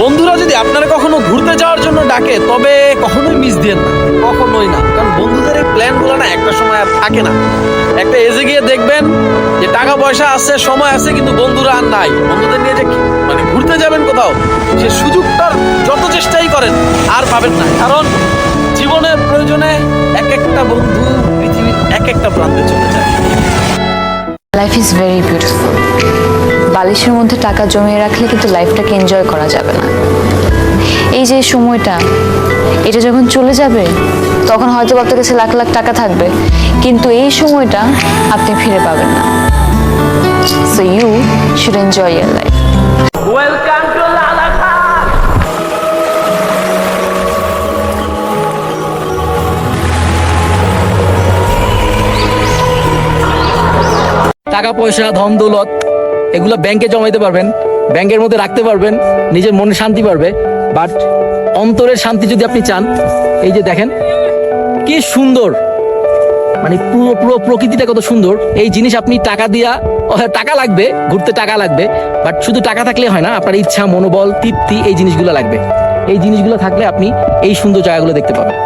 বন্ধুরা যদি আপনারা কখনো ঘুরতে যাওয়ার জন্য ডাকে তবে কখনোই মিস দিয়েন না, কখনোই না। কারণ বন্ধুদের এই প্ল্যানগুলো না একটা সময় আর থাকে না। একটা এজে গিয়ে দেখবেন যে টাকা পয়সা আছে, সময় আছে, কিন্তু বন্ধুরা আর নাই। বন্ধুদের নিয়ে যে মানে ঘুরতে যাবেন কোথাও, সে সুযোগটার যত চেষ্টাই করেন আর পাবেন না। কারণ জীবনের প্রয়োজনে এক একটা বন্ধু পৃথিবীর এক একটা প্রান্তে চলে যায়। Life is very beautiful. বালিশের মধ্যে টাকা জমিয়ে রাখলে কিন্তু লাইফটাকে এনজয় করা যাবে না। এই যে সময়টা, এটা যখন চলে যাবে তখন হয়তো আপনার কাছে লাখ লাখ টাকা থাকবে, কিন্তু এই সময়টা আপনি ফিরে পাবেন না। So you should enjoy your life. Welcome to Lalakhan. টাকা পয়সা, ধন দৌলত এগুলো ব্যাংকে জমাইতে পারবেন, ব্যাংকের মধ্যে রাখতে পারবেন, নিজের মনে শান্তি পারবে। বাট অন্তরের শান্তি যদি আপনি চান, এই যে দেখেন কি সুন্দর, মানে পুরো পুরো প্রকৃতিটা কত সুন্দর। এই জিনিস আপনি টাকা দিয়া, টাকা লাগবে, ঘুরতে টাকা লাগবে, বাট শুধু টাকা থাকলে হয় না, আপনার ইচ্ছা, মনোবল, তৃপ্তি, এই জিনিসগুলো লাগবে। এই জিনিসগুলো থাকলে আপনি এই সুন্দর জায়গাগুলো দেখতে পাবেন।